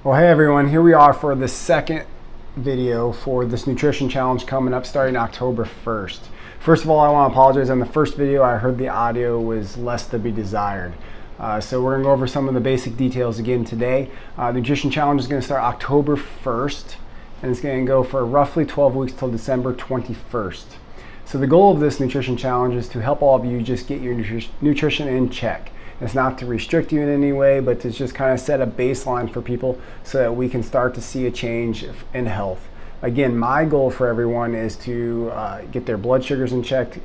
Well, hey everyone, here we are for the second video for this nutrition challenge coming up starting October 1st. First of all, I want to apologize. On the first video, I heard the audio was less to be desired. So we're going to go over some of the basic details again today. The nutrition challenge is going to start October 1st, and it's going to go for roughly 12 weeks till December 21st. So the goal of this nutrition challenge is to help all of you just get your nutrition in check. It's not to restrict you in any way, but to just kind of set a baseline for people so that we can start to see a change in health. Again, my goal for everyone is to get their blood sugars in check,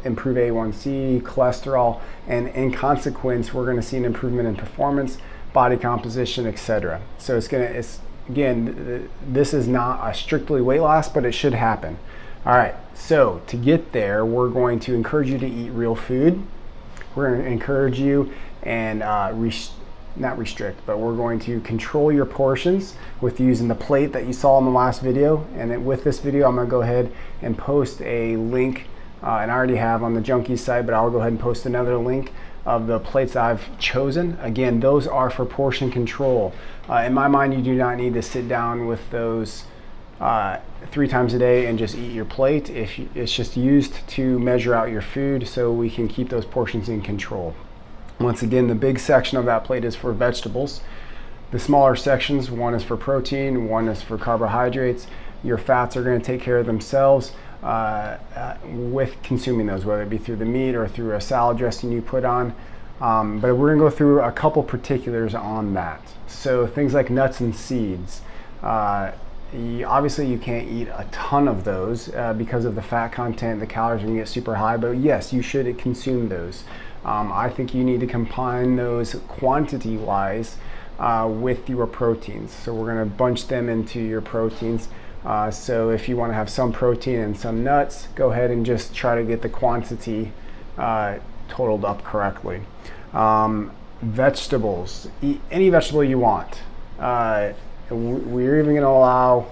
improve A1C, cholesterol, and in consequence, we're going to see an improvement in performance, body composition, etc. So again, this is not a strictly weight loss, but it should happen. All right, so to get there, we're going to encourage you to eat real food. We're going to encourage you and not restrict, but we're going to control your portions with using the plate that you saw in the last video. And then with this video, I'm going to go ahead and post a link, and I already have on the Junkies site, but I'll go ahead and post another link of the plates I've chosen. Again, those are for portion control. In my mind, you do not need to sit down with those 3 times a day and just eat your plate. It's just used to measure out your food so we can keep those portions in control. Once again, the big section of that plate is for vegetables. The smaller sections, one is for protein, one is for carbohydrates. Your fats are going to take care of themselves with consuming those, whether it be through the meat or through a salad dressing you put on. But we're going to go through a couple particulars on that. So things like nuts and seeds. Obviously you can't eat a ton of those because of the fat content. The calories are going to get super high, but yes, you should consume those. I think you need to combine those quantity wise with your proteins. So we're going to bunch them into your proteins. So if you want to have some protein and some nuts, go ahead and just try to get the quantity totaled up correctly. Vegetables, eat any vegetable you want. We're even going to allow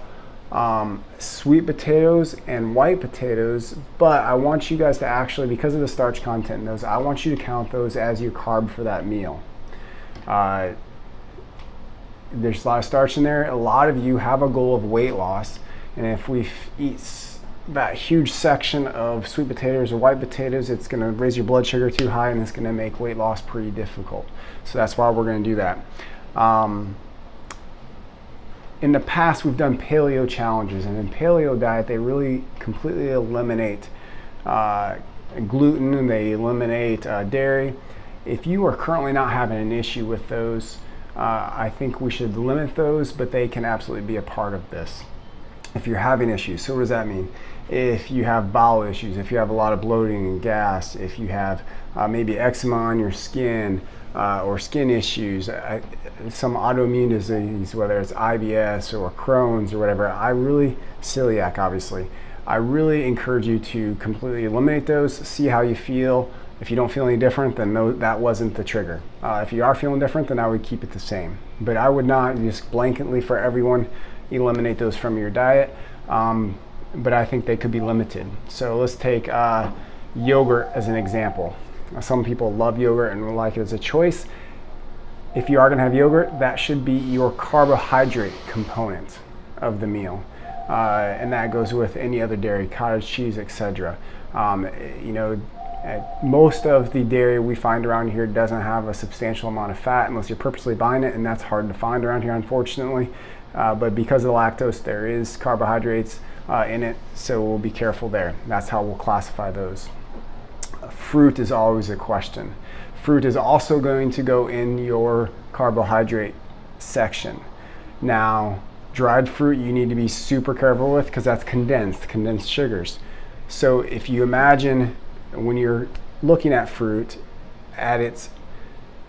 sweet potatoes and white potatoes, but I want you guys to actually, because of the starch content in those, I want you to count those as your carb for that meal. There's a lot of starch in there. A lot of you have a goal of weight loss, and if we eat that huge section of sweet potatoes or white potatoes, it's going to raise your blood sugar too high, and it's going to make weight loss pretty difficult. So that's why we're going to do that. In the past, we've done paleo challenges, and in paleo diet, they really completely eliminate gluten, and they eliminate dairy. If you are currently not having an issue with those, I think we should limit those, but they can absolutely be a part of this. If you're having issues, so what does that mean? If you have bowel issues, if you have a lot of bloating and gas, if you have maybe eczema on your skin, or skin issues, some autoimmune disease, whether it's IBS or Crohn's or whatever, celiac obviously, I really encourage you to completely eliminate those, see how you feel. If you don't feel any different, then that wasn't the trigger. If you are feeling different, then I would keep it the same. But I would not just blanketly for everyone eliminate those from your diet, but I think they could be limited. So let's take yogurt as an example. Some people love yogurt and will like it as a choice. If you are going to have yogurt, that should be your carbohydrate component of the meal. And that goes with any other dairy, cottage cheese, etc. Most of the dairy we find around here doesn't have a substantial amount of fat unless you're purposely buying it, and that's hard to find around here, unfortunately. But because of the lactose, there is carbohydrates in it, so we'll be careful there. That's how we'll classify those. Fruit is always a question. Fruit is also going to go in your carbohydrate section. Now, dried fruit you need to be super careful with because that's condensed sugars. So if you imagine when you're looking at fruit at its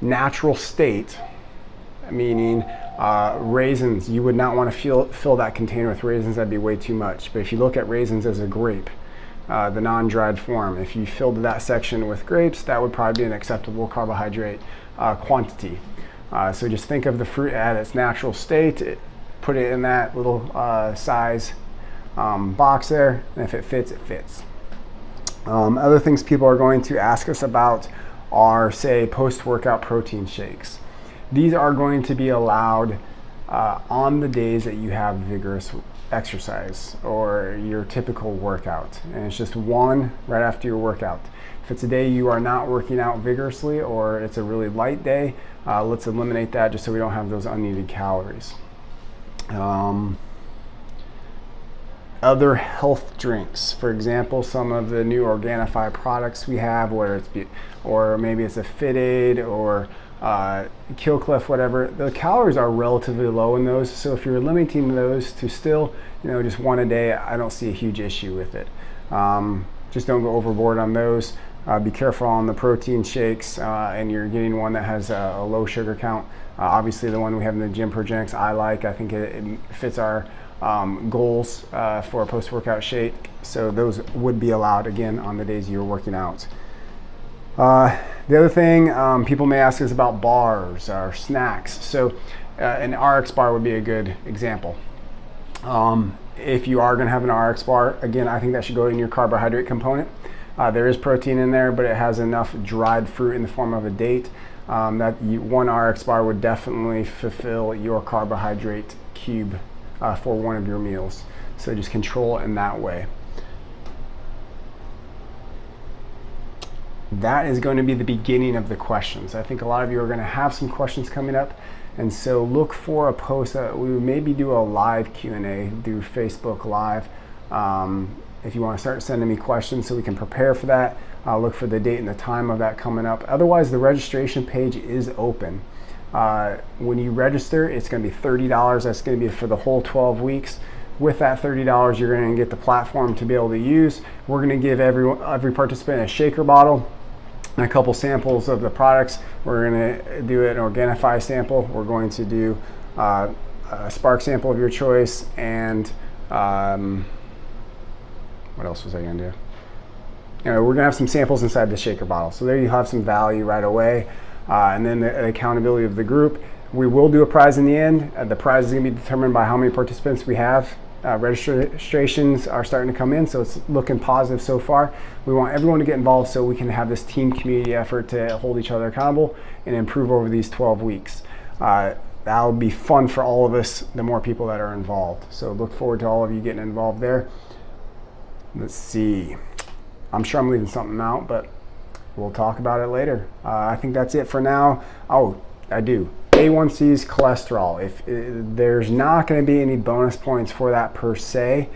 natural state, meaning raisins, you would not want to fill that container with raisins. That'd be way too much. But if you look at raisins as a grape, the non-dried form, if you filled that section with grapes, that would probably be an acceptable carbohydrate quantity. So just think of the fruit at its natural state, put it in that little size box there, and if it fits, it fits. Other things people are going to ask us about are, say, post-workout protein shakes. These are going to be allowed on the days that you have vigorous exercise or your typical workout. And it's just one right after your workout. If it's a day you are not working out vigorously or it's a really light day, let's eliminate that just so we don't have those unneeded calories. Other health drinks, for example, some of the new Organifi products we have, or maybe it's a Fit Aid or Kill Cliff, whatever. The calories are relatively low in those, so if you're limiting those to still, just one a day, I don't see a huge issue with it. Just don't go overboard on those. Be careful on the protein shakes, and you're getting one that has a low sugar count. Obviously, the one we have in the Gym Progenics, I think it fits our goals for a post-workout shake. So those would be allowed again on the days you're working out. The other thing people may ask is about bars or snacks. So an RX bar would be a good example. If you are going to have an RX bar, again, I think that should go in your carbohydrate component. There is protein in there, but it has enough dried fruit in the form of a date that one RX bar would definitely fulfill your carbohydrate cube for one of your meals. So just control it in that way. That is going to be the beginning of the questions. I think a lot of you are going to have some questions coming up, and so look for a post that we would maybe do a live Q&A through Facebook Live. If you want to start sending me questions so we can prepare for that, look for the date and the time of that coming up. Otherwise, the registration page is open. When you register, it's going to be $30. That's going to be for the whole 12 weeks. With that $30, you're going to get the platform to be able to use. We're going to give every participant a shaker bottle and a couple samples of the products. We're going to do an Organifi sample. We're going to do a Spark sample of your choice, and what else was I going to do? We're going to have some samples inside the shaker bottle. So there you have some value right away. And then the accountability of the group. We will do a prize in the end. The prize is going to be determined by how many participants we have. Registrations are starting to come in, so it's looking positive so far. We want everyone to get involved so we can have this team community effort to hold each other accountable and improve over these 12 weeks. That'll be fun for all of us, the more people that are involved. So look forward to all of you getting involved there. Let's see. I'm sure I'm leaving something out, but we'll talk about it later. I think that's it for now. Oh, I do. A1C's cholesterol. If there's not going to be any bonus points for that per se,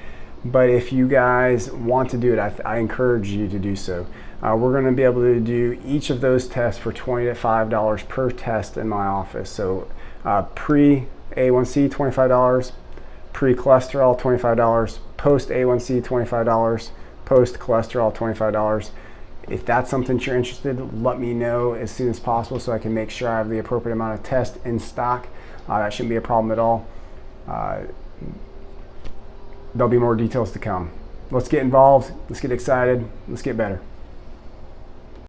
but if you guys want to do it, I encourage you to do so. We're going to be able to do each of those tests for $25 per test in my office. So pre-A1C, $25, pre-cholesterol, $25, post-A1C, $25, post-cholesterol, $25. If that's something you're interested in, let me know as soon as possible so I can make sure I have the appropriate amount of tests in stock. That shouldn't be a problem at all. There'll be more details to come. Let's get involved. Let's get excited. Let's get better.